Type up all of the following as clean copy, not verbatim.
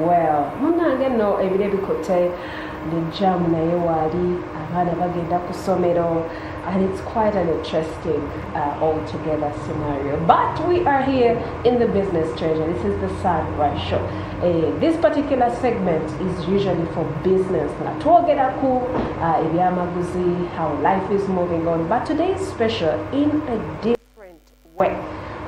well munange nno ebire bikutte nejjamu naye waali abaana bagenda ku ssomero, and it's quite an interesting altogether scenario. But we are here in the business treasure. This is the Sunrise Show. This particular segment is usually for business. Twogeraku ebyamaguzi, how life is moving on. But today is special in a different way.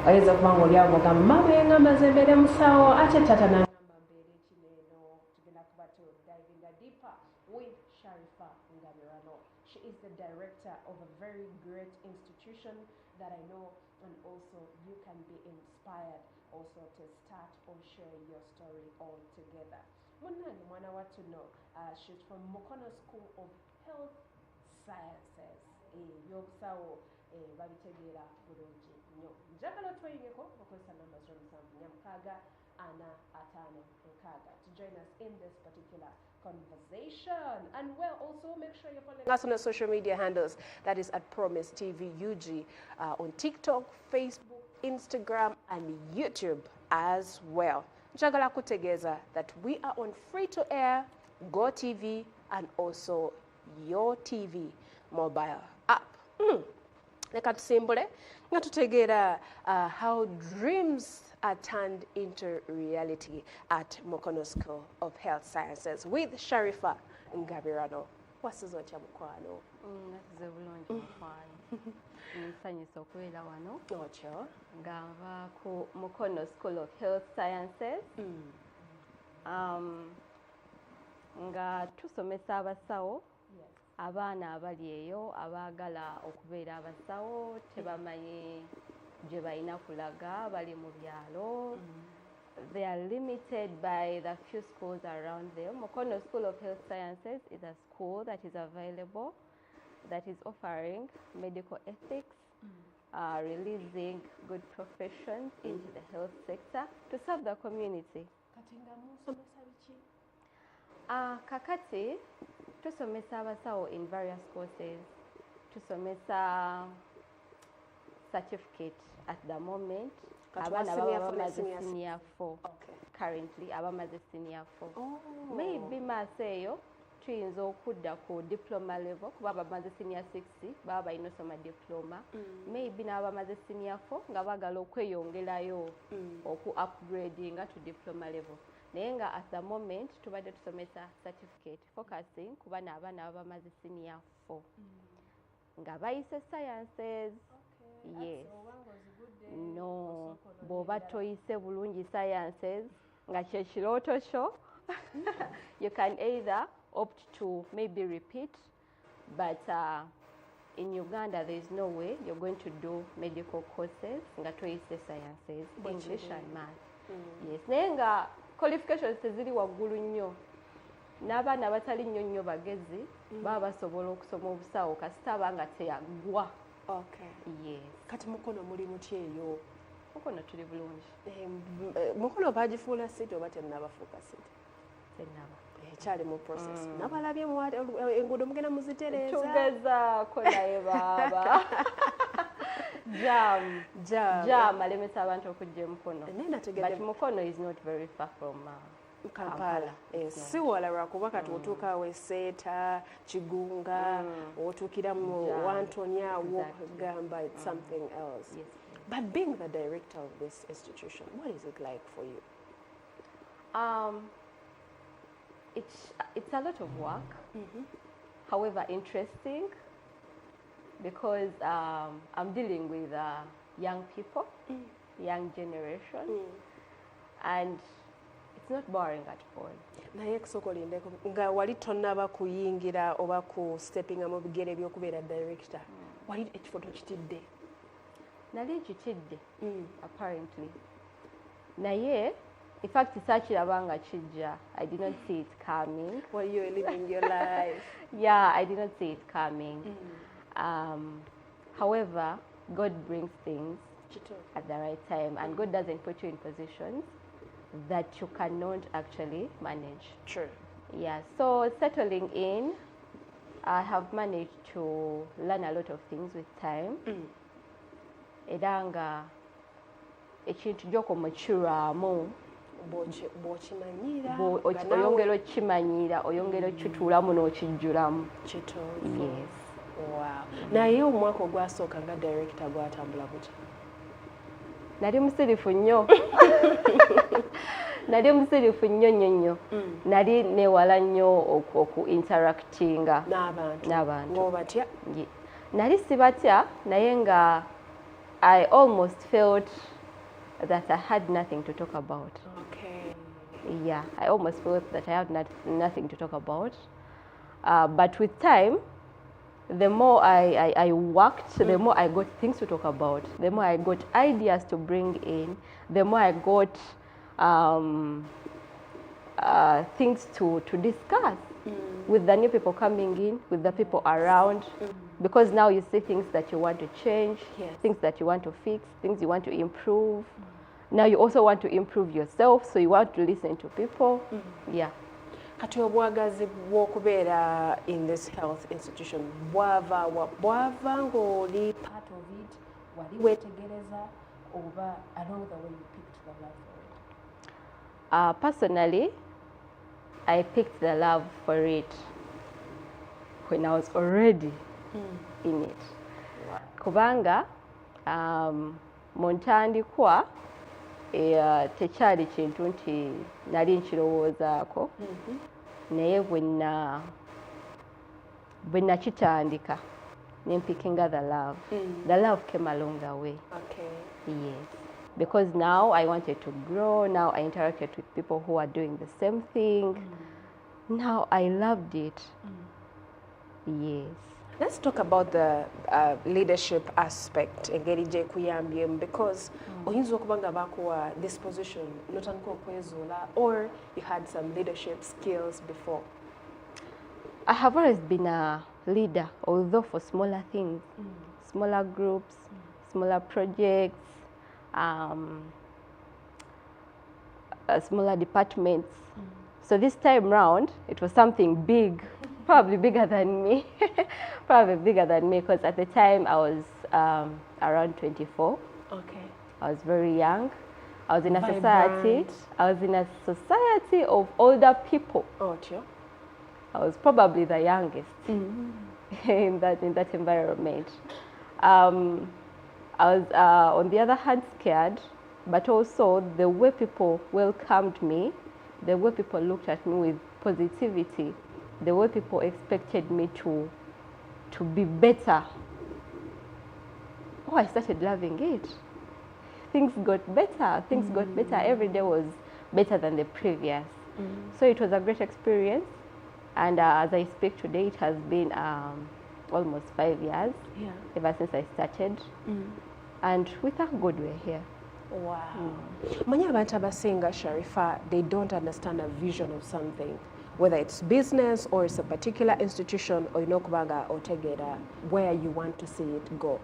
Oyinza okuba ng'olyawo ng'ogamba mama engamba mbeere musawo ate tata n'angamba mbeere kineno. Tugenda kuba diving deeper with Sharifa Ngabirano. She is the director of a very great institution that I know, and also you can be inspired also to start or share your story all together. Munani mwana watu know, she's from Mukono School of Health Sciences. Yobusawo babitegeera bulungi nnyo. Njagala tweyingeko okozesa namba 0746 to join us in this particular conversation. And well, also make sure you're following us on our social media handles. That is at Promise TV UG on TikTok, Facebook, Instagram, and YouTube as well. Njagala kutegeza that we are on free-to-air, Go TV, and also Your TV mobile app. Leka tusimbule nga tutegeera how dreams are turned into reality at Mukono School of Health Sciences with Sharifa Ngabirano. Wasizo otya mukwano? Nasize bulungi mukwano. Nsanyusa okubeera wano. Otyo. Nga nva ku Mukono School of Health Sciences. Nga tusomesa abasawo. Abaana abali eyo abaagala okubeera abasawo tebamanyi gye balina kulaga bali mu byalo. They are limited by the few schools around them. Mukono School of Health Sciences is a school that is available, that is offering medical ethics, releasing good professions into the health sector to serve the community. Kakati tusomesa abasawo in various courses. Tusomesa certificate at the moment. Abana abamaze senior 4 currently abamaze senior 4. Maybe maseyo tuyinza okudda ku diploma level kuba abamaze senior 6 baba balina osoma diploma. Maybe n'abamaze senior 4 nga bagala okweyongerayo oku upgrading to diploma level. Naye nga at the moment tubadde tusomesa certificate focusing ku bana abana abamaze senior 4 nga bayise sciences. Yes. No. Bw'oba toyise bulungi sciences nga kye kirooto kyo you can either opt to maybe repeat, but in Uganda there is no way you're going to do medical courses nga toyise sciences, English and math. Yes. Naye nga qualifications teziri waggulu nnyo. N'abaana abatali nnyo bagezi baba basobola okusoma obusawo kasita abanga teyaggwa. Okay. Yes. Kati Mukono muli mutya eyo? Mukono tuli bulungi. Mukono bagifuula site oba tennabafuuka site? Tennaba. Ekyali mu process. Nabalabye enguudo mugenda muzitereeza. Tugezaako naye baaba. Jam alemesa abantu okujja Mukono. But Mukono is not very far from Kampala. Si wala lwakuba kati otuuka awo Seeta, Kigunga, otuukira mu Wantonya, Gamba, it's something else. Yes. But being the director of this institution, what is it like for you? It's a lot of work, however interesting, because I'm dealing with young people, young generation, and it's not boring at all. Naye kusokolindeko nga wali tonnaba kuyingira oba ku steppinga mu bigere by'okubeera director. Wali ekifo tokitidde? Nali kitidde, apparently. Naye, in fact, saakirabanga kijja. I did not see it coming. While you were living your life. Yeah, I did not see it coming. However, God brings things at the right time, and God doesn't put you in positions that you cannot actually manage. True. Yeah, so settling in, I have managed to learn a lot of things with time. Era nga ekintu gy'okumukirwamu oyongera okimanyiira oyongera okituulamu n'okijjulamu kituufu. yes Wow. Naye omwaka ogwasooka nga director gwatambula butya? nali musirifu nnyo nali musirifu nnyo nali newala nnyo oku-interactinga n'abantu ng'obatya? nali sibatya naye nga I almost felt that I had nothing to talk about. Okay. Yeah, I almost felt that I had nothing to talk about. But with time, the more I worked, the more I got things to talk about, the more I got ideas to bring in, the more I got things to discuss with the new people coming in, with the people around, because now you see things that you want to change, things that you want to fix, things you want to improve. Now you also want to improve yourself, so you want to listen to people. Yeah. Kati obwagazi bw'okubeera in this health institution bwava ng'oli part of it, wali weetegereza oba along the way you picked the love for it? Personally, I picked the love for it when I was already in it. Kubanga mu ntandikwa tekyali kintu nti nali nkirowoozaako naye bwe nakitandika ne mpickinga the love came along the way. Okay. Yes, because now I wanted to grow, now I interacted with people who are doing the same thing. Now I loved it. Yes. Let's talk about the leadership aspect engeri gye kuyambyemu, because oyinza okuba nga bakuwa this position notandika okwezuula, or you had some leadership skills before? I have always been a leader, although for smaller things, smaller groups, smaller projects, smaller departments. So this time round, it was something big, probably bigger than me, because at the time I was around 24. Okay. I was very young. I was in a Vibrant. society of older people. Oh, sure. I was probably the youngest in that environment. I was on the other hand scared, but also the way people welcomed me, the way people looked at me with positivity, the way people expected me to be better. Oh, I started loving it. Things got better. Things got better. Every day was better than the previous. So it was a great experience. And as I speak today, it has been almost 5 years ever since I started. And we thank God we're here. Wow. Many abantu abasinga, Sharifa, they don't understand a vision of something, whether it's business or it's a particular institution, or inokubanga otegera where you want to see it go.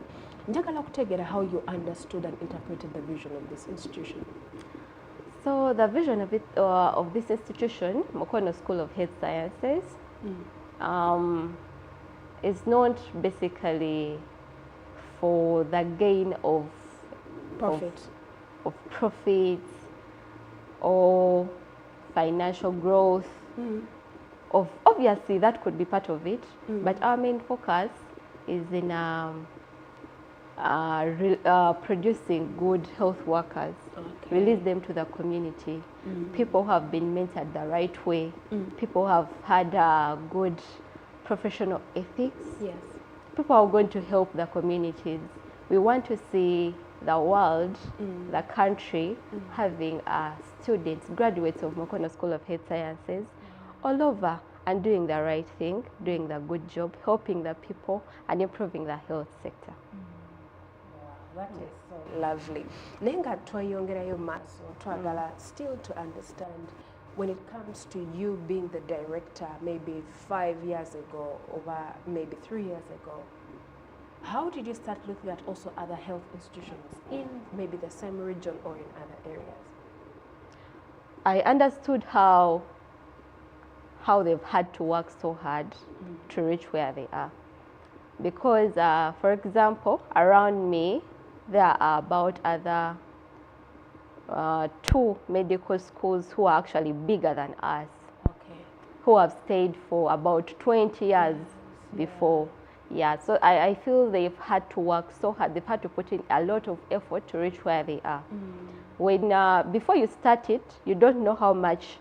Njagala kutegera how you understood and interpreted the vision of this institution. So the vision of it of this institution, Mukono School of Health Sciences, is not basically for the gain of Profit. Of profits or financial growth. Of obviously that could be part of it, but our main focus is in producing good health workers, release them to the community. People who have been mentored the right way, people who have had good professional ethics, people who are going to help the communities. We want to see the world, the country, having students, graduates of Mukono School of Health Sciences all over, and doing the right thing, doing the good job, helping the people and improving the health sector. That is so lovely. Nenga twayongerayo maaso twagala still to understand, when it comes to you being the director maybe 5 years ago or maybe 3 years ago, how did you start looking at also other health institutions in maybe the same region or in other areas? I understood how they've had to work so hard to reach where they are. Because, for example, around me, there are about other 2 medical schools who are actually bigger than us, Okay. who have stayed for about 20 years before. Yeah, so I feel they've had to work so hard. They've had to put in a lot of effort to reach where they are. When before you start it, you don't know how much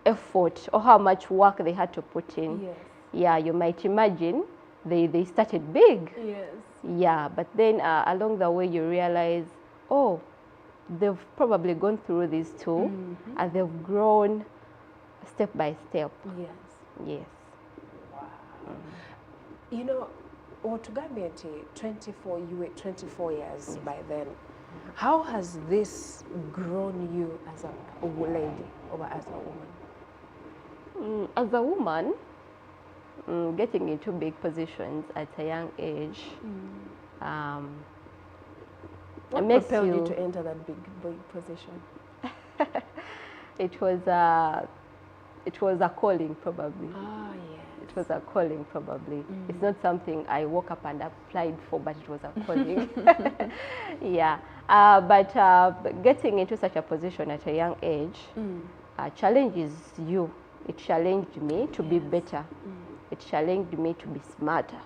effort or how much work they had to put in. Yes. Yeah, you might imagine they started big. Yes. Yeah, but then along the way you realize, oh, they've probably gone through these too, and they've grown step by step. Yes. Yes. Wow. You know, otugambye nti 24, you were 24 years by then. How has this grown you as a lady or as a woman? As a woman, getting into big positions at a young age, What makes propelled you to enter that big position? It was a calling, probably. Ah, yes. It was a calling, probably. It's not something I woke up and applied for, but it was a calling. Yeah. But getting into such a position at a young age challenges you. It challenged me to be better. It challenged me to be smarter.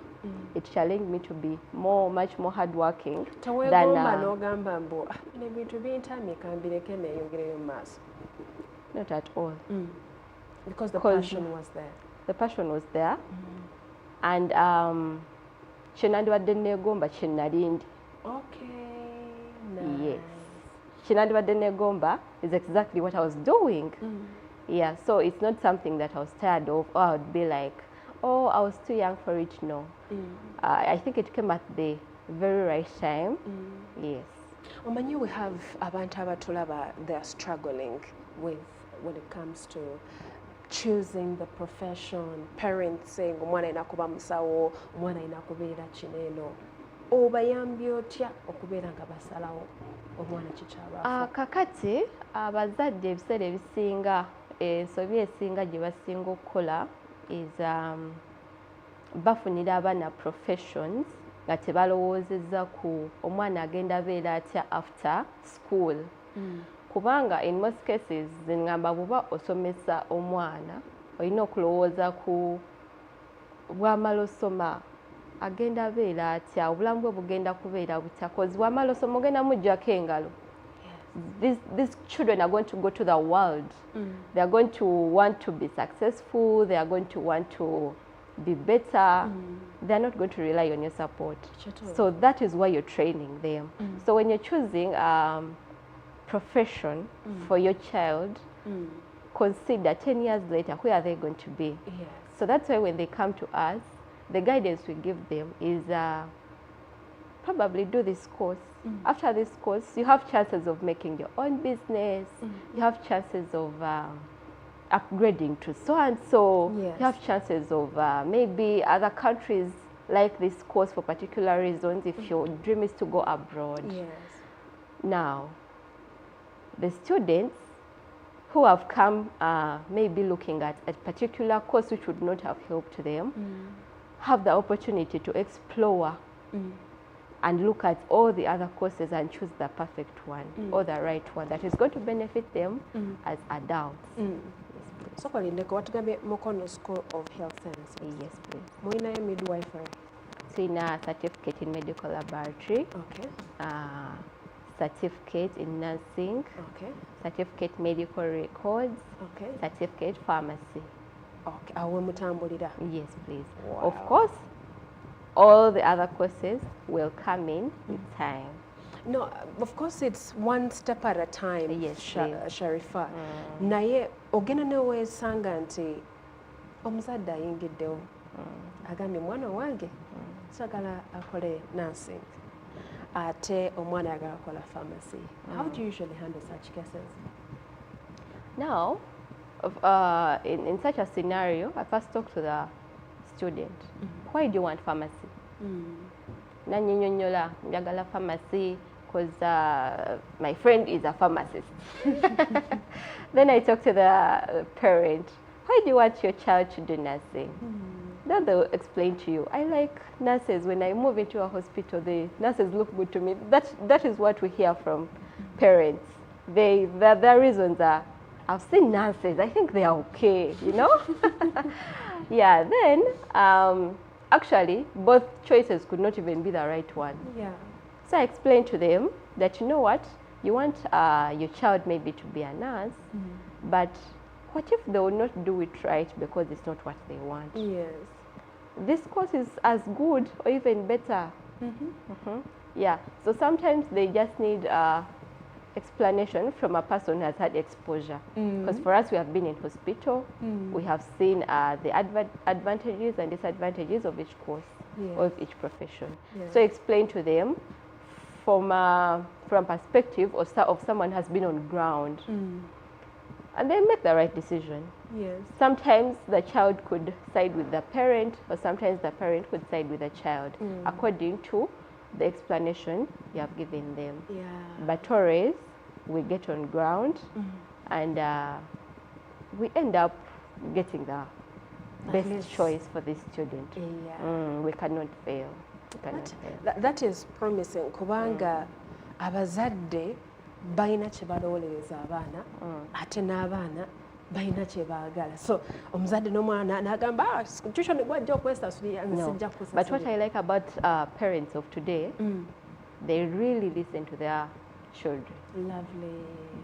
It challenged me to be much more hardworking than. Not at all. Because the passion was there. The passion was there, and kyenandibadde neegomba kyenalindi. Okay, nice. Yes, kyenandibadde neegomba is exactly what I was doing. Yeah, so it's not something that I was tired of, or I would be like, oh, I was too young for it. No, I think it came at the very right time. Yes. Omanyi, we have abantu abatulaba, they are struggling with when it comes to choosing the profession. Parents saying omwana alina kuba musawo, omwana alina kubeera kineeno. Obayambye otya okubeera nga basalawo omwana kikyaba? Kakati abazadde ebiseera ebisinga ensobi esinga gye basinga okukola is bafunira abaana professions nga tebalowoozezza ku omwana agenda abeera atya after school. Kubanga in most cases ngamba bw'oba osomesa omwana olina okulowooza ku bw'amala osoma agenda abeera atya, obulamu bwe bugenda kubeera butya, cause bw'amala osoma ogenda muggyako engalo. These children are going to go to the world. They are going to want to be successful. They are going to want to be better. They are not going to rely on your support. So that is why you're training them. So when you're choosing profession for your child, consider 10 years later, where are they going to be? Yes. So that's why when they come to us, the guidance we give them is probably do this course. After this course, you have chances of making your own business. You have chances of upgrading to so-and-so. Yes. You have chances of maybe other countries like this course for particular reasons if your dream is to go abroad. Yes. Now, the students who have come maybe looking at a particular course which would not have helped them have the opportunity to explore and look at all the other courses and choose the perfect one or the right one that is going to benefit them as adults. So, watugambye Mukono School of Health Sciences. Yes, please. Mulinayo midwifery? Tulina certificate in medical laboratory. Okay. Certificate in nursing. Okay. Certificate medical records. Okay. Certificate pharmacy. Okay. Awe mutambulira? Yes, please. Wow. Of course, all the other courses will come in with time. No, of course it's one step at a time. Yes, Sharifa. Naye ogenda neweesanga nti omuzadde ayingiddewo agambye mwana wange sagala akole nursing ate omwana yagala akola pharmacy. How do you usually handle such cases? Now, in such a scenario, I first talk to the student. Why do you want pharmacy? Nanyinyonyola njagala pharmacy because my friend is a pharmacist. Then I talk to the parent. Why do you want your child to do nursing? Then they'll explain to you, I like nurses. When I move into a hospital, the nurses look good to me. That is what we hear from parents. their reasons are, I've seen nurses, I think they are okay, you know. Yeah, then actually both choices could not even be the right one. Yeah. So I explained to them that, you know what, you want your child maybe to be a nurse, but what if they will not do it right because it's not what they want? Yes. This course is as good or even better. Yeah, so sometimes they just need explanation from a person who has had exposure. Because for us, we have been in hospital, we have seen the advantages and disadvantages of each course, or of each profession. So explain to them from perspective of someone who has been on ground. And they make the right decision. Yes. Sometimes the child could side with the parent, or sometimes the parent could side with the child, according to the explanation you have given them. Yeah. But always, we get on ground, and we end up getting the best choice for the student. Yeah. We cannot fail. We cannot fail. That is promising. Kubanga abazadde bayina kye balowoolereza abaana ate n'abaana bayina kye baagala. So omuzadde n'omwana n'agamba tuition gwajja okwesasulira nsijja kusasulira. But what I like about parents of today, they really listen to their children. Lovely.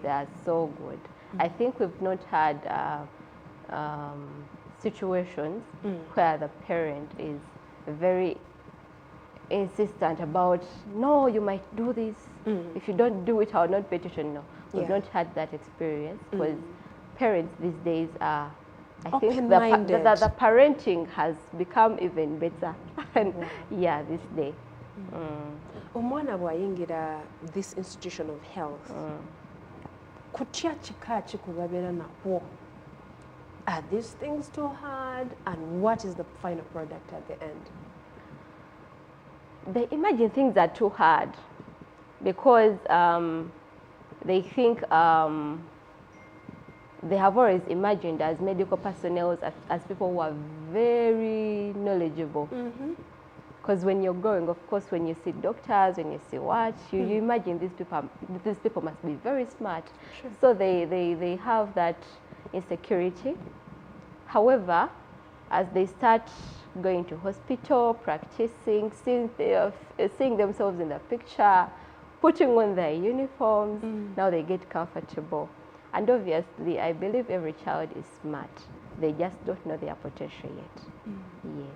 They are so good. I think we've not had situations where the parent is very insistent about, no, you might do this. If you don't do it, I'll not pay attention. No, we've not had that experience, because parents these days are, I think the parenting has become even better. And yeah, this day. Omwana bw'ayingira this institution of health, kutya kika ki kwe babeera nakwo? Are these things too hard? And what is the final product at the end? They imagine things are too hard because they think they have always imagined as medical personnel as people who are very knowledgeable. Because when you're growing, of course, when you see doctors, when you see what, you imagine these people must be very smart. Sure. So they have that insecurity. However, as they start going to hospital, practicing, seeing themselves in the picture, putting on their uniforms, now they get comfortable. And obviously, I believe every child is smart. They just don't know their potential yet. Yes.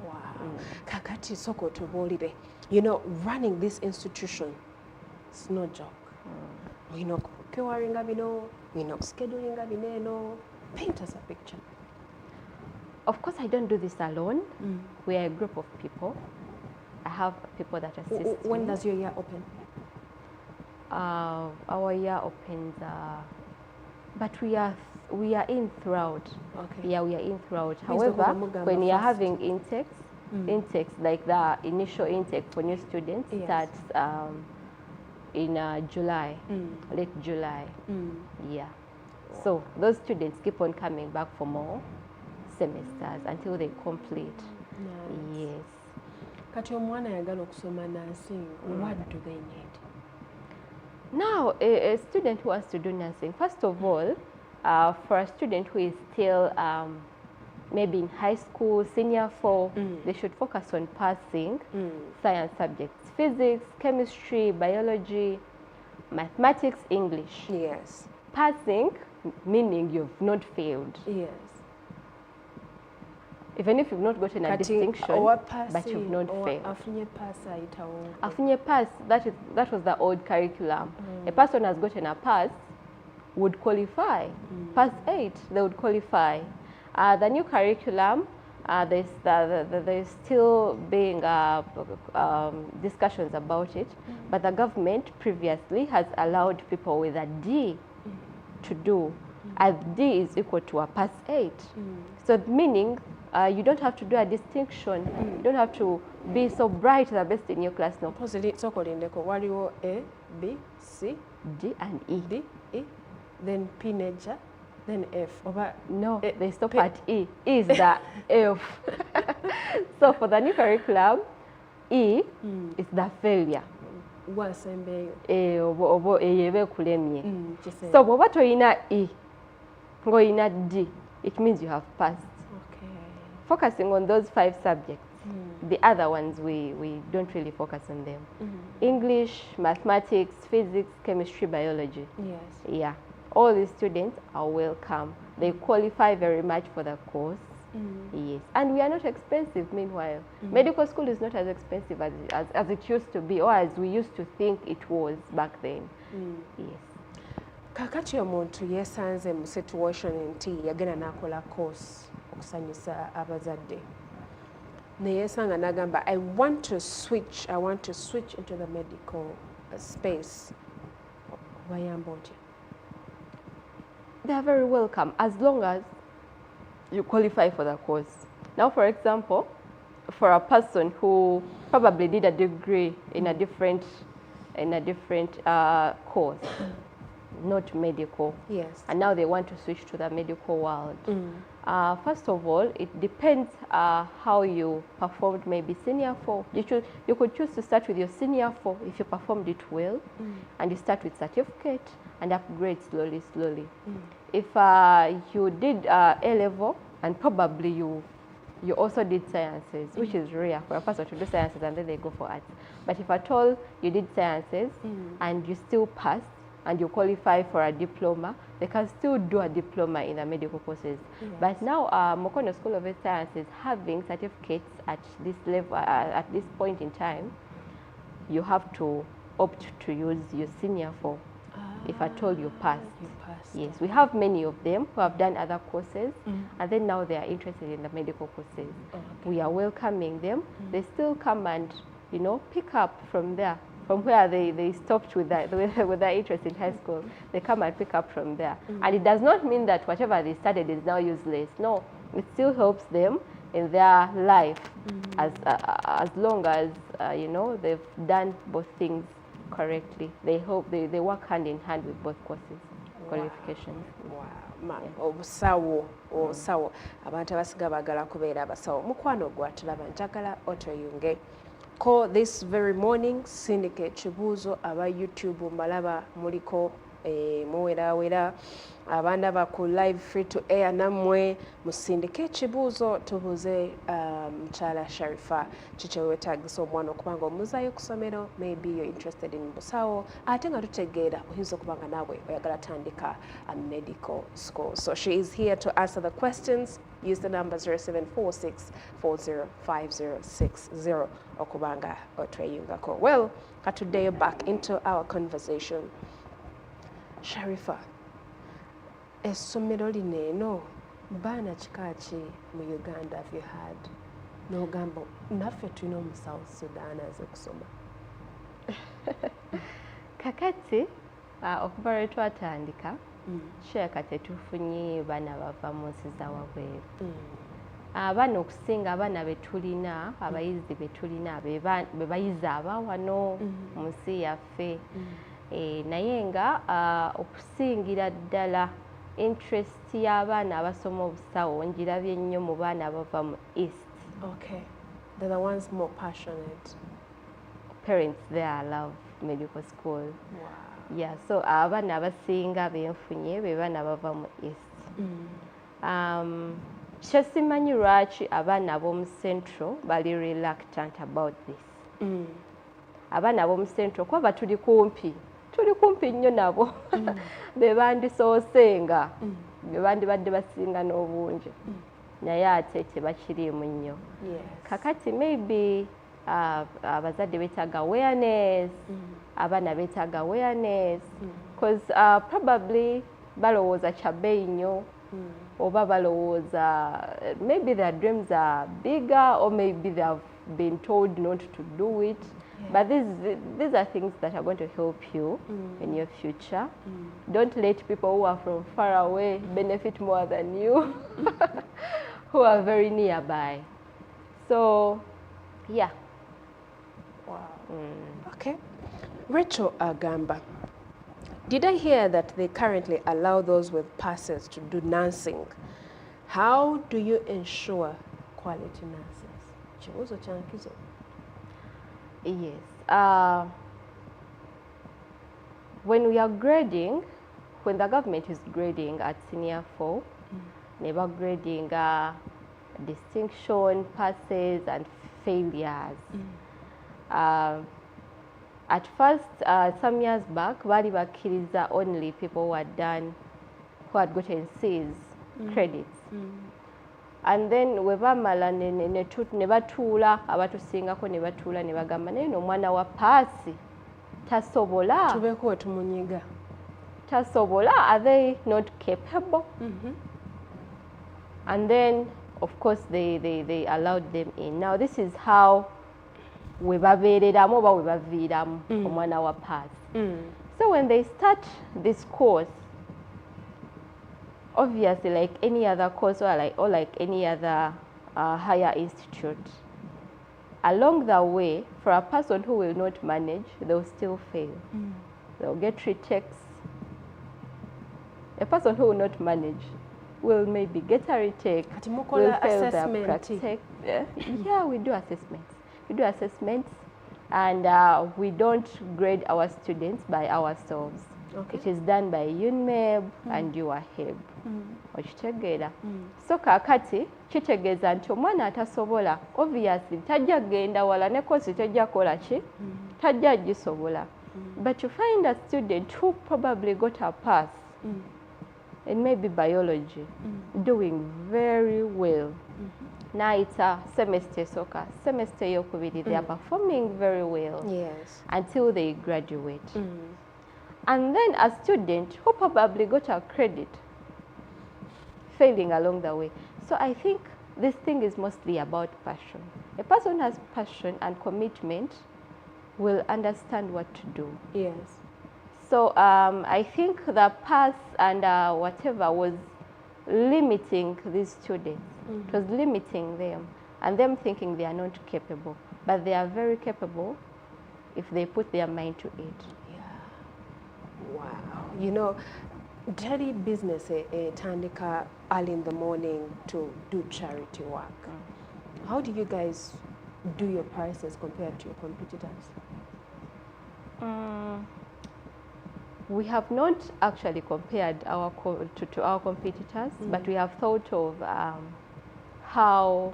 Wow. Kakati soko tubuulire. You know, running this institution, it's no joke. We know procuring bino, we know scheduling bino. Paint us a picture. Of course, I don't do this alone. We are a group of people. I have people that assist When me. does your year open? Our year opens, but we are in throughout. Okay. Yeah, we are in throughout. Means However, when you are first. having intakes like the initial intake for new students starts in July, late July. Yeah. So those students keep on coming back for more semesters until they complete. Nice. Yes. Kati omwana ayagala okusoma nursing, what do they need? Now, a student who wants to do nursing, first of all, for a student who is still maybe in high school, senior 4, they should focus on passing science subjects, physics, chemistry, biology, mathematics, English. Yes. Passing, meaning you've not failed. Yes. Even if you've not gotten a distinction, but you've not failed. Afunye pass ayitawo. Afunye pass, that was the old curriculum. A person has gotten a pass would qualify. Pass 8, they would qualify. The new curriculum, there's still being discussions about it, but the government previously has allowed people with a D to do. A D is equal to a pass 8. So meaning you don't have to do a distinction. You don't have to be so bright, the best in your class. No. Waliwo A, B, C, D and E. D, E, then P major, then F. No, they stop at E. E is the F. So for the new curriculum, E is the failure. oba eba ekulemye. So bw'oba toyina E ng'oyina D, it means you have passed. Okay. Focusing on those 5 subjects. The other ones we don't really focus on them. English, mathematics, physics, chemistry, biology. Yes. Yeah. All the students are welcome. They qualify very much for the course. Yes. And we are not expensive meanwhile. Medical school is not as expensive as it used to be, or as we used to think it was back then. Yes. Kakati omuntu yesanze mu situation nti yagenda nakola course okusanyusa abazadde. Neyesanga nagamba I want to switch into the medical space. Bayamba otya? They are very welcome as long as you qualify for the course. Now, for example, for a person who probably did a degree in a different course, not medical, yes, and now they want to switch to the medical world. First of all, it depends how you performed maybe senior 4. You could choose to start with your senior 4 if you performed it well, and you start with certificate and upgrade slowly. If you did A-level and probably you also did sciences, which is rare for a person to do sciences and then they go for arts. But if at all you did sciences and you still passed and you qualify for a diploma, they can still do a diploma in the medical courses. Yes. But now Mukono School of Health Sciences having certificates at this level, at this point in time, you have to opt to use your senior 4. If at all you passed. Yes, we have many of them who have done other courses and then now they are interested in the medical courses. Okay. We are welcoming them. They still come and, you know, pick up from there, from where they stopped with their interest in high school. They come and pick up from there. And it does not mean that whatever they studied is now useless. No, it still helps them in their life as long as, you know, they've done both things correctly. They hope they work hand in hand with both courses. Qualifications. Wow. Obusawo abantu abasiga bagala kubeera abasawo. Mukwano gwatulaba njagala otoyunge ko this very morning sindike ekibuuzo aba YouTube mbalaba muliko muwerawera abaana ba ku live free to air nammwe musindike ekibuuzo tubuuze mukyala Sharifa kiki weetagisa omwana okubanga omuzaayo ku ssomero, maybe you're interested in busawo ate nga tutegeera oyinza okubanga naawe oyagala tandika a medical school. So she is here to answer the questions. Use the number 0746405060 okubanga otweyungako. Well, today back into our conversation. Sharifa, essomero lino eno baana kika ki mu Uganda have you had n'ogamba naffe tulina mu South Sudan aze kusoma? Kakati okuva lwe twatandika kireka tetufunye baana bava mu nsi za wabweru. Abaana okusinga abaana betulina abayizi betulina be bayizi abawano mu nsi yaffe. Naye nga okusingira ddala interest y'abaana abasoma obusawo ngirabye nnyo mu baana abava mu East. Okay, they're the ones more passionate. Parents there love medical school. Wow. Yeah, so abaana abasinga benfunye be baana bava mu East. Kyo simanyi lwaki abaana ab'omu Central bali reluctant about this. Abaana ab'omu Central kuba tuli kumpi nnyo nabo be bandisoosenga be bandibadde basinga n'obungi naye ate tebakiriimu nnyo. Kakati maybe abazadde beetaaga awareness, abaana beetaaga awareness because probably balowooza kya bbeeyi nnyo oba balowooza maybe their dreams are bigger or maybe they have been told not to do it. But these are things that are going to help you in your future. Don't let people who are from far away benefit more than you, who are very nearby. So, yeah. Wow. Okay. Rachel Agamba, did I hear that they currently allow those with passes to do nursing? How do you ensure quality nurses? Kibuuzo kyankizo. Yes. when we are grading, when the government is grading at senior 4, never grading distinction, passes, and failures. At first, some years back, bali bakkiriza only people who had gotten C's credits. And then webamala ne batuula abatusingako ne batuula ne bagamba naye omwana wa paasi tasobola. Tubeko wetumunyiga. Tasobola, are they not capable? And then, of course, they allowed them in. Now, this is how webabeereramu oba webaviiramu omwana wa paasi. So when they start this course, obviously, like any other course or like any other higher institute, along the way, for a person who will not manage, they'll still fail. They'll get retakes. A person who will not manage will maybe get a retake, will fail their practice. Yeah, we do assessments. We do assessments, and we don't grade our students by ourselves. Okay. It is done by UNMEB and UAHEB. Okitegeera. So kakati kitegeeza nti omwana atasobola, obviously tajja genda wala ne course tajja kola ki, tajja gisobola. But you find a student who probably got a pass in maybe biology, doing very well. Now it's a semester soccer, semester yokubiri, they are performing very well until they graduate. And then a student who probably got a credit, failing along the way. So I think this thing is mostly about passion. A person who has passion and commitment will understand what to do. Yes. So I think the pass and whatever was limiting these students. It was limiting them and them thinking they are not capable. But they are very capable if they put their mind to it. Wow. You know, daily business tandika early in the morning to do charity work. How do you guys do your prices compared to your competitors? We have not actually compared our to our competitors, but we have thought of how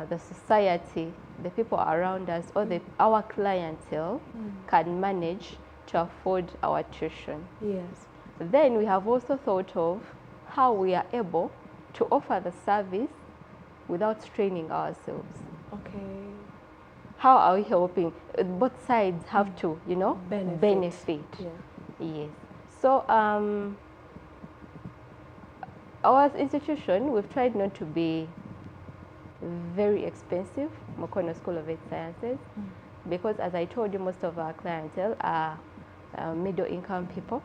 the society, the people around us, or our clientele can manage to afford our tuition. Yes. Then we have also thought of how we are able to offer the service without straining ourselves. Okay. How are we helping? Both sides have to, you know, benefit. Yeah. Yes. So our institution, we've tried not to be very expensive, Mukono School of Health Sciences, because as I told you, most of our clientele are middle income people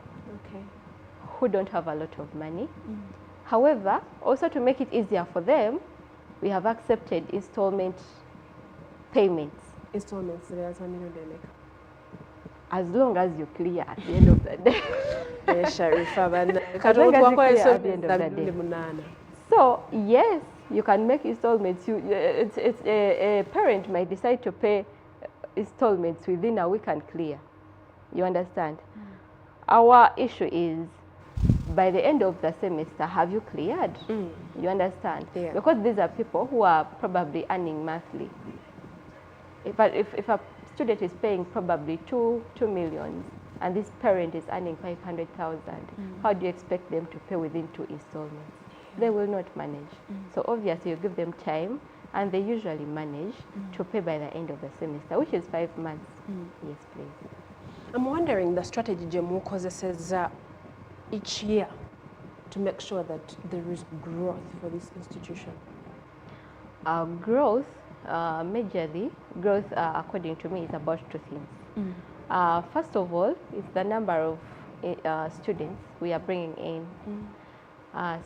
who don't have a lot of money. However, also to make it easier for them, we have accepted installment payments. Installments, as long as you clear at the end of the day. As long as you clear at the end of the day. So yes, you can make installments. A parent might decide to pay installments within a week and clear. You understand? Our issue is, by the end of the semester, have you cleared? You understand? Yeah. Because these are people who are probably earning monthly. If a student is paying probably 2 million and this parent is earning 500,000, how do you expect them to pay within 2 installments? They will not manage. So obviously you give them time, and they usually manage to pay by the end of the semester, which is 5 months. Yes, please. I'm wondering the strategy Jemukoze says each year to make sure that there is growth for this institution. Growth, majorly, growth according to me is about 2 things. First of all, it's the number of students we are bringing in.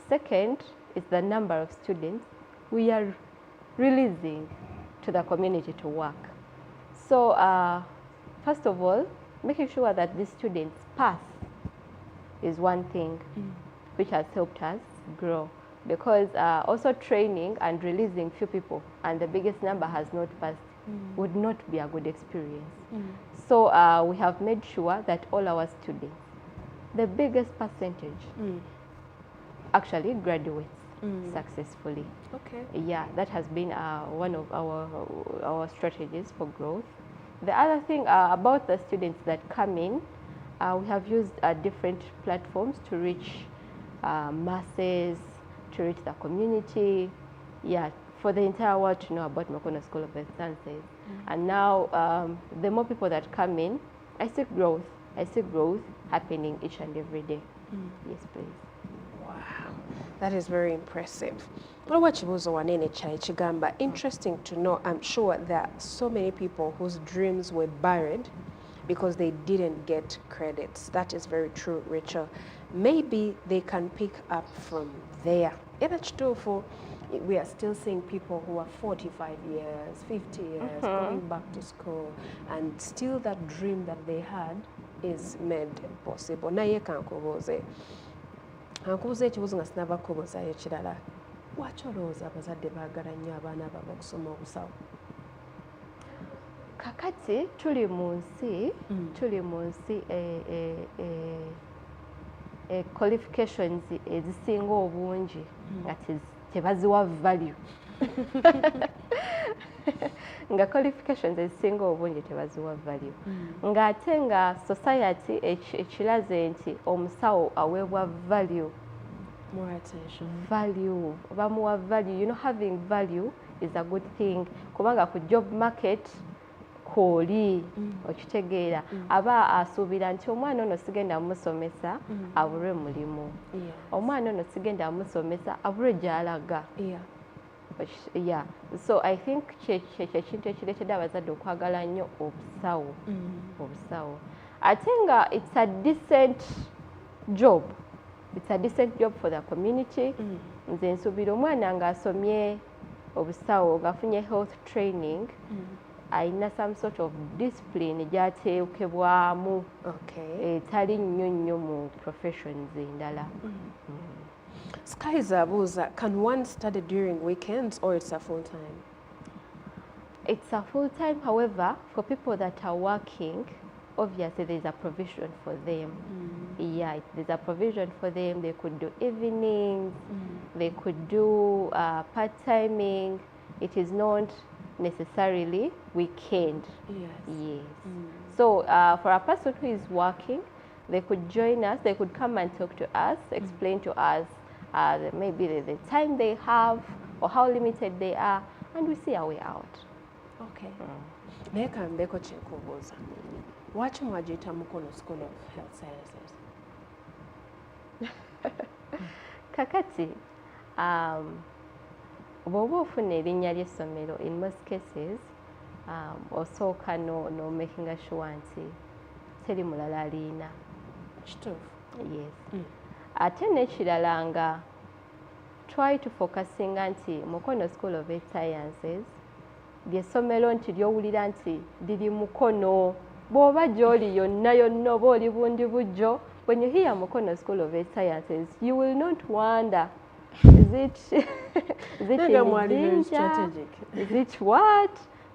Second, is the number of students we are releasing to the community to work. So first of all, making sure that these students pass is one thing which has helped us grow, because also training and releasing few people and the biggest number has not passed would not be a good experience. So we have made sure that all our students, the biggest percentage, actually graduates successfully. Okay. Yeah, that has been one of our strategies for growth. The other thing about the students that come in, we have used different platforms to reach masses, to reach the community, yeah, for the entire world to know about Mukono School of Health Sciences. And now, the more people that come in, I see growth happening each and every day. Yes, please. Wow, that is very impressive. Interesting to know. I'm sure there are so many people whose dreams were buried because they didn't get credits. That is very true, Rachel. Maybe they can pick up from there. We are still seeing people who are 45 years, 50 years, going back to school, and still that dream that they had is made possible. Naye kankubuuze ekibuuzo nga sinaba kubuuzayo kirala. Lwaki olowooza abazadde baagala nnyo abaana baabwe okusoma obusawo? Kakati tuli mu nsi qualifications ezisinga obungi nga tebaziwa value. Nga qualifications ezisinga obungi tebaziwa value. Ng'ate nga society ekiraze nti omusawo aweebwa value. More attention. Value. Bamuwa value. You know, having value is a good thing. Kubanga ku job market koli okitegeera aba asuubira nti omwana ono sigenda musomesa abulwe mulimu. Omwana ono sigenda musomesa abulwe gy'alaga. Yeah. So I think kintu ekireetedde abazadde okwagala nnyo obusawo. Ate nga it's a decent job. It's a decent job for the community. Nze nsuubira omwana ng'asomye obusawo ng'afunye health training, ayina some sort of discipline gy'ateekebwamu etali nnyo mu professions endala. Skies abuuza, can one study during weekends or it's a full-time? It's a full-time, however, for people that are working, obviously there's a provision for them. Yeah, there's a provision for them. They could do evenings, they could do part-timing. It is not necessarily weekend. Yes. So for a person who is working, they could join us, they could come and talk to us, explain to us maybe the time they have or how limited they are, and we see our way out. Okay. Naye kambeeko kyenkubuuza. Lwaki mwagiyita Mukono School of Health Sciences? Kakati, bw'oba ofuna erinnya ly'essomero, in most cases, osooka no making sure nti teri mulala aliina. Kituufu. Yes. Ate n'ekirala nga try to focusinga nti Mukono School of Health Sciences ly'essomero nti ly'owulira nti liri Mukono. Bw'oba gy'oli yonna oba oli bundi bujjo, when you hear Mukono School of Health Sciences, you will not wonder, is it in Jinja? Is it what?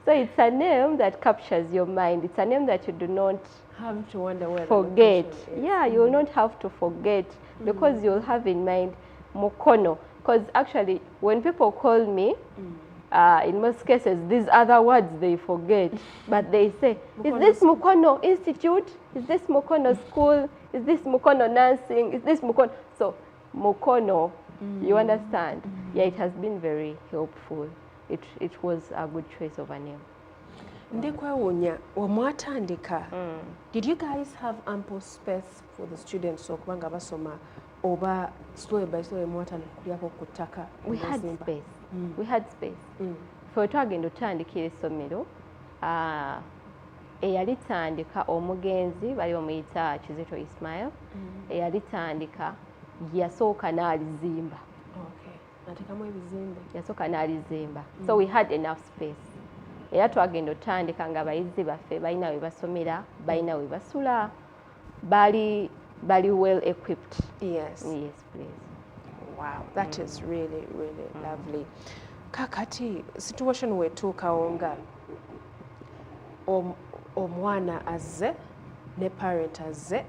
So it's a name that captures your mind. It's a name that you do not have to wonder where forget. Yeah, you will not have to forget because you'll have in mind Mukono. Because actually, when people call me, in most cases, these other words they forget, but they say, is this Mukono Institute? Is this Mukono School? Is this Mukono Nursing? Is this Mukono? So, Mukono, you understand? Yeah, it has been very helpful. It was a good choice of a name. Ndekwewuunya, omwatandika, did you guys have ample space for the students okubanga basoma oba slowly by slowly mwatandika kulyako ku ttaka? We had space. We had space. Ffe twagenda otandikira essomero eyalitandika omugenzi bali bamuyita Kizito Ismail, eyalitandika yasooka n'alizimba. Yasooka n'alizimba. So we had enough space. Era twagenda otandika nga abayizi baffe balina we basomera, balina we basula, bali well equipped. Yes, please. Wow, that is really lovely. Kakati situation wetuukawo nga omwana azze ne parent azze,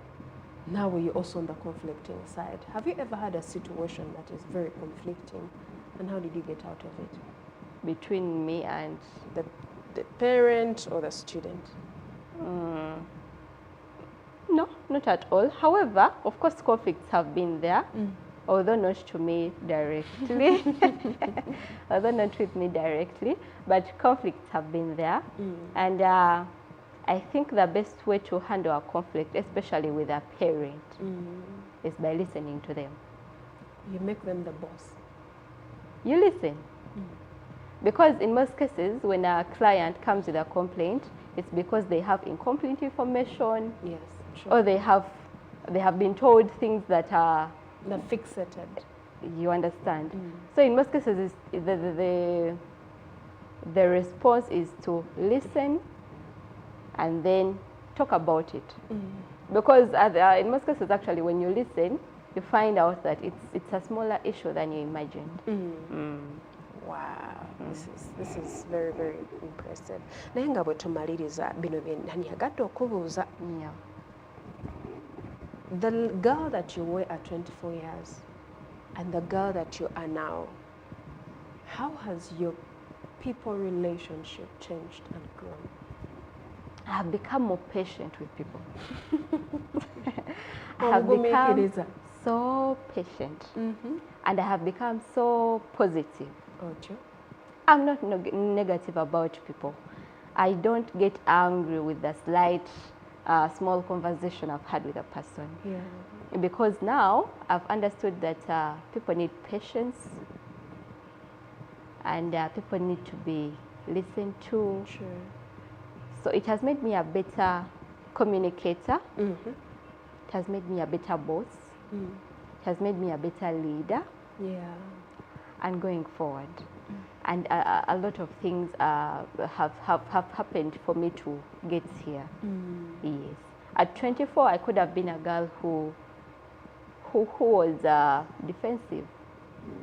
now you're also on the conflicting side. Have you ever had a situation that is very conflicting, and how did you get out of it? Between me and The parent or the student? No, not at all. However, of course, conflicts have been there, although not to me directly. Although not with me directly, but conflicts have been there. And I think the best way to handle a conflict, especially with a parent, is by listening to them. You make them the boss. You listen. Because in most cases, when a client comes with a complaint, it's because they have incomplete information. Yes, true. Or they have been told things that are fixated. You understand. So in most cases, the response is to listen and then talk about it. Because in most cases, actually, when you listen, you find out that it's a smaller issue than you imagined. Wow, this is very, very impressive. Naye nga bwe tumaliriza bino byenyagadde okubuuza. Yeah. The girl that you were at 24 years and the girl that you are now, how has your people relationship changed and grown? I have become more patient with people. I Oh, have go make become it, Isa. so patient. And I have become so positive. Oh, Joe? I'm not negative about people. I don't get angry with the slight, small conversation I've had with a person. Yeah. Because now I've understood that people need patience and people need to be listened to. Sure. So it has made me a better communicator. It has made me a better boss. It has made me a better leader. Yeah. And going forward. And a lot of things have happened for me to get here. Yes. At 24, I could have been a girl who was defensive.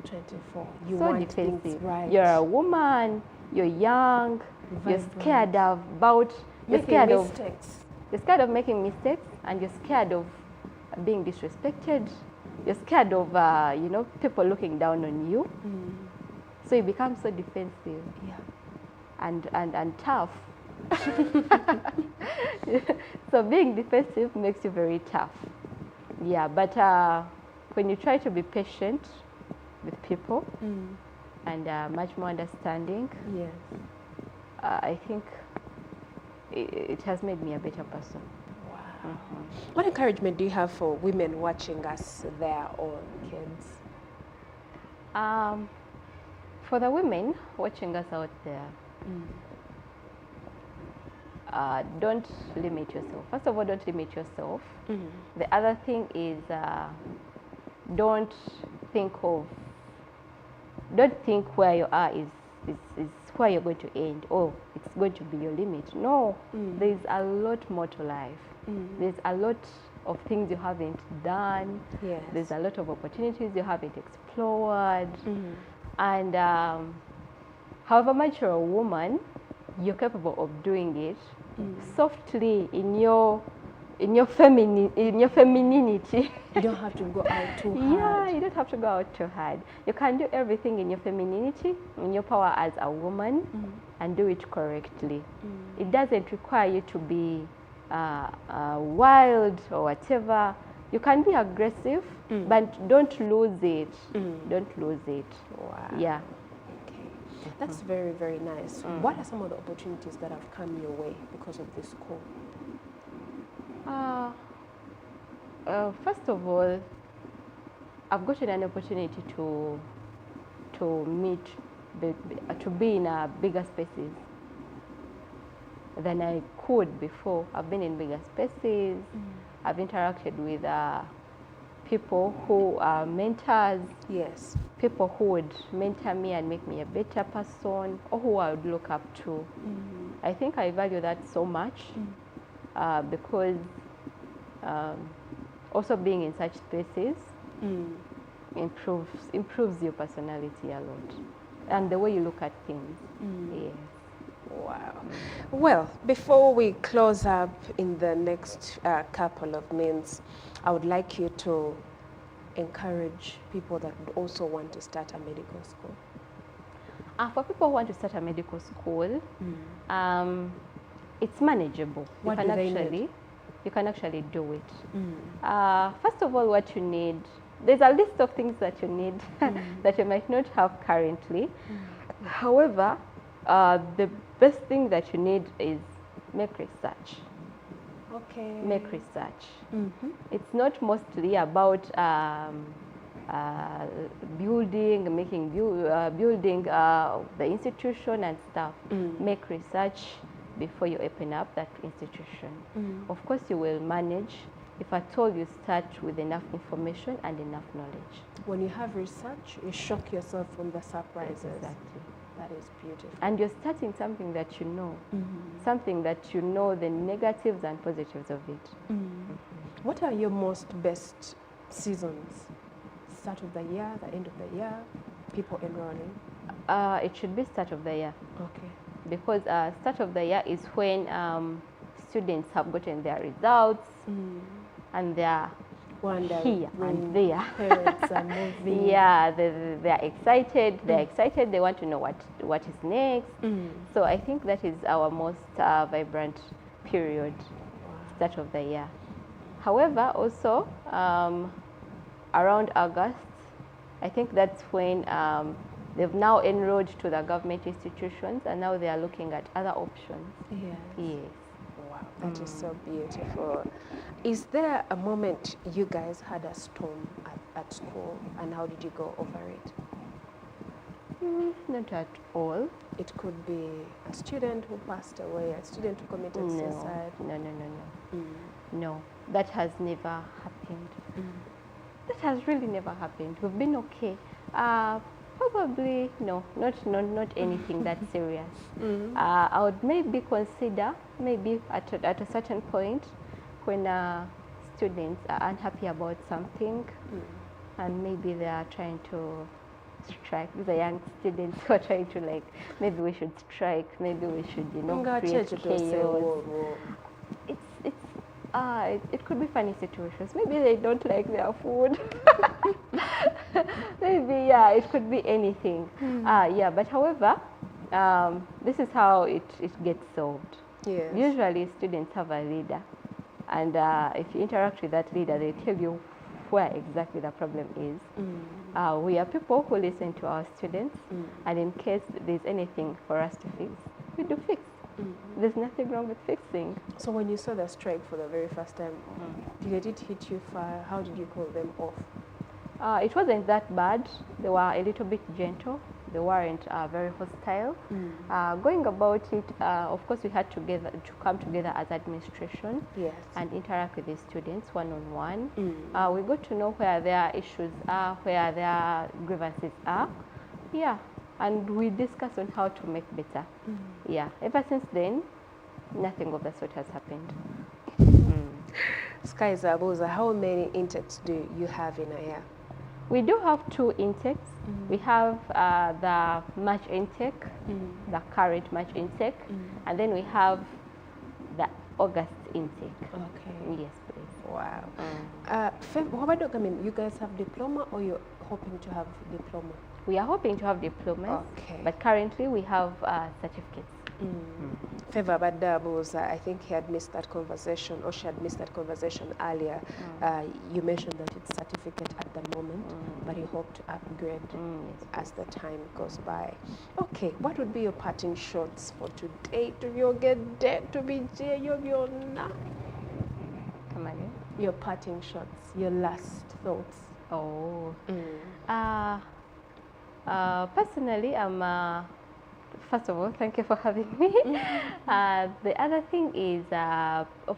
24. You so want defensive. Things right. You're a woman. You're young. You're scared about. You're scared of making mistakes, and you're scared of being disrespected. You're scared of people looking down on you. So you become so defensive. Yeah. And tough. So being defensive makes you very tough. Yeah, but when you try to be patient with people and much more understanding, yes, I think it has made me a better person. Wow. What encouragement do you have for women watching us, their own kids? For the women watching us out there, don't limit yourself. First of all, don't limit yourself. The other thing is don't think where you are is where you're going to end, or it's going to be your limit. No, there's a lot more to life. There's a lot of things you haven't done. Yes. There's a lot of opportunities you haven't explored. And however much you're a woman, you're capable of doing it softly in your femininity. You don't have to go out too hard. Yeah, you don't have to go out too hard. You can do everything in your femininity, in your power as a woman, and do it correctly. It doesn't require you to be wild or whatever. You can be aggressive, but don't lose it. Don't lose it. Wow. Yeah. Okay. That's very, very nice. What are some of the opportunities that have come your way because of this school? First of all, I've gotten an opportunity to be in bigger spaces than I could before. I've been in bigger spaces. I've interacted with people who are mentors. Yes. People who would mentor me and make me a better person, or who I would look up to. I think I value that so much because also being in such spaces improves your personality a lot and the way you look at things. Yes. Wow. Well, before we close up in the next couple of minutes, I would like you to encourage people that would also want to start a medical school. For people who want to start a medical school, it's manageable. What do they need? You can actually do it. First of all, what you need, there's a list of things that you need that you might not have currently. However, the best thing that you need is make research. Okay. Make research. It's not mostly about building the institution and stuff. Make research before you open up that institution. Of course, you will manage if at all you start with enough information and enough knowledge. When you have research, you shock yourself from the surprises. Exactly. That is beautiful. And you're starting something that you know, something that you know the negatives and positives of it. What are your best seasons? Start of the year, the end of the year, people enrolling? It should be start of the year. Okay. Because start of the year is when students have gotten their results and they're here and there. Parents are moving. Yeah, they're excited. They're excited. They want to know what is next. So I think that is our most vibrant period, start of the year. However, also around August, I think that's when they've now enrolled to the government institutions, and now they are looking at other options. Yes. Wow, that is so beautiful. Is there a moment you guys had a storm at school, and how did you go over it? Not at all. It could be a student who passed away, a student who committed suicide. No, that has never happened. That has really never happened. We've been okay. Probably no, not anything that serious. I would maybe consider at a certain point when students are unhappy about something, and maybe they are trying to strike. These are young students who are trying to maybe we should strike, maybe we should create chaos. It could be funny situations. Maybe they don't like their food. Maybe, it could be anything. But however, this is how it gets solved. Yes. Usually students have a leader, and if you interact with that leader, they tell you where exactly the problem is. We are people who listen to our students, and in case there's anything for us to fix, we do fix. There's nothing wrong with fixing. So when you saw the strike for the very first time, did it hit you far? How did you call them off? It wasn't that bad. They were a little bit gentle. They weren't very hostile. Going about it, of course, we had to come together as administration and interact with the students one-on-one. We got to know where their issues are, where their grievances are. And we discussed on how to make better. Ever since then, nothing of the sort has happened. Sky Zabuza, how many intakes do you have in a year? We do have 2 intakes. We have the March intake, the current March intake, and then we have the August intake. Okay. Yes, please. Wow. You guys have diploma, or you're hoping to have diploma? We are hoping to have diplomas, but currently we have certificates. Favor Badabos, I think he had missed that conversation, or she had missed that conversation earlier. You mentioned that it's certificate at the moment, but you hope to upgrade as the time goes by. Okay, what would be your parting shots for today? To you get dead to be your Your parting shots, your last thoughts. Personally, first of all, thank you for having me. The other thing is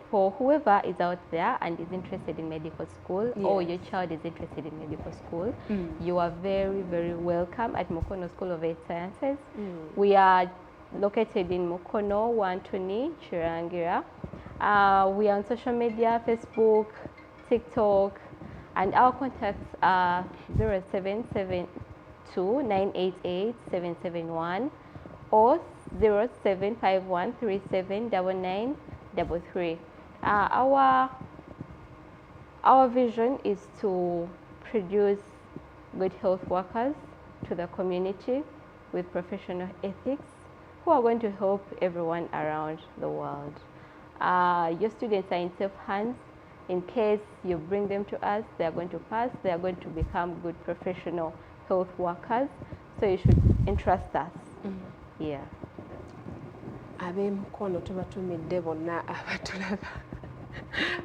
for whoever is out there and is interested in medical school, or your child is interested in medical school, you are very, very welcome at Mukono School of Health Sciences. We are located in Mukono, 120, Chirangira. We are on social media, Facebook, TikTok, and our contacts are 0772 988 771, or 0751379933. Our vision is to produce good health workers to the community with professional ethics who are going to help everyone around the world. Your students are in safe hands. In case you bring them to us, they are going to pass, they are going to become good professional health workers. So you should entrust us. Yeah.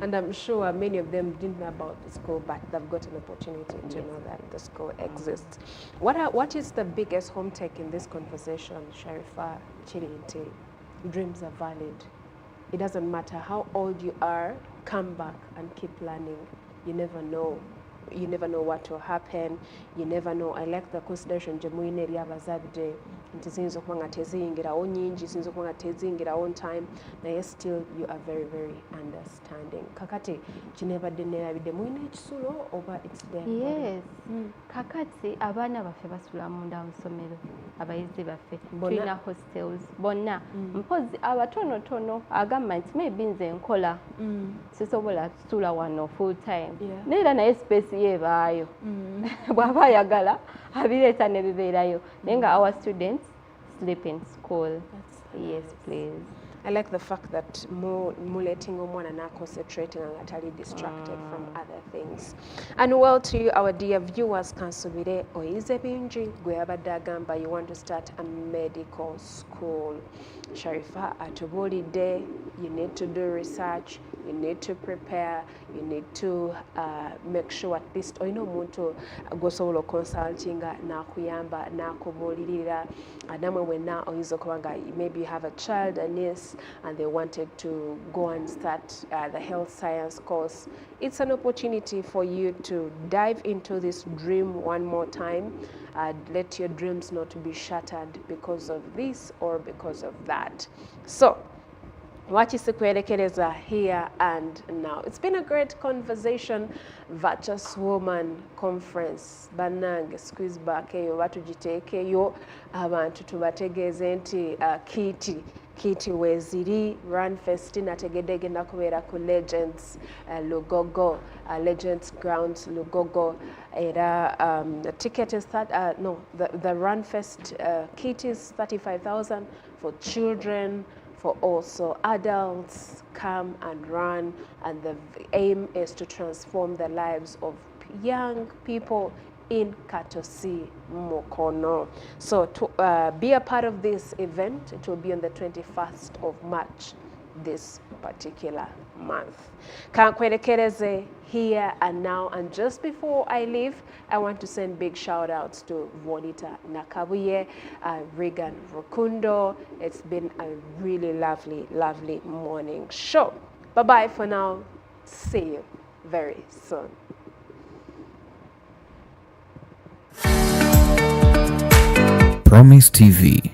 And I'm sure many of them didn't know about the school, but they've got an opportunity to know that the school exists. What is the biggest home take in this conversation, Sharifa Chirinti? Dreams are valid. It doesn't matter how old you are, come back and keep learning. You never know. You never know what will happen. You never know. I like the consideration Jamuine Riabazade. Nti ziyinza okuba nga teziyingirawo nyingi, ziyinza okuba nga teziyingirawo on time, naye still you are very, very understanding. Kakati kinebadde neerabidde mulina ekisulo oba it's there? Yes. Kakati abaana baffe basula munda mu ssomero, abayizi baffe tulina hostels bonna. Mpozi abatonotono agamba nti maybe nze nkola sisobola kusula wano full time, neera naye space yeebaayo bw'aba ayagala abireeta ne bibeerayo, naye nga our students sleep in school. Yes, please. I like the fact that letting omwana na concentrating and atali distracted from other things. And well, to you, our dear viewers, kansubire oyize bingi gwe abadde agamba you want to start a medical school. Sharifa atubuulidde, you need to do research, you need to prepare, you need to make sure at least olina omuntu gwosobola okonsultinga nakuyamba nakubuulirira namwe wenna oyinza okuba nga maybe you have a child, a niece, and they wanted to go and start the health science course. It's an opportunity for you to dive into this dream one more time. Let your dreams not be shattered because of this or because of that. So, wakisikuelekereza here and now. It's been a great conversation. Virtuous Woman Conference. Banange squeeze back eyo batugiteekeyo abantu tubategeeze nti kiti weziri Run Fest nategedde egenda kubeera ku Legends Lugogo, Legends Grounds Lugogo. Era the ticket is the Run Fest kit is 35,000 for children, for also adults. Come and run, and the aim is to transform the lives of young people in Katosi Mukono. So to be a part of this event, it will be on the 21st of March this particular month. Kankwerekereze here and now, and just before I leave, I want to send big shout outs to Vonita Nakabuye, Regan Rukundo. It's been a really lovely, lovely morning show. Bye-bye for now. See you very soon. Promise TV.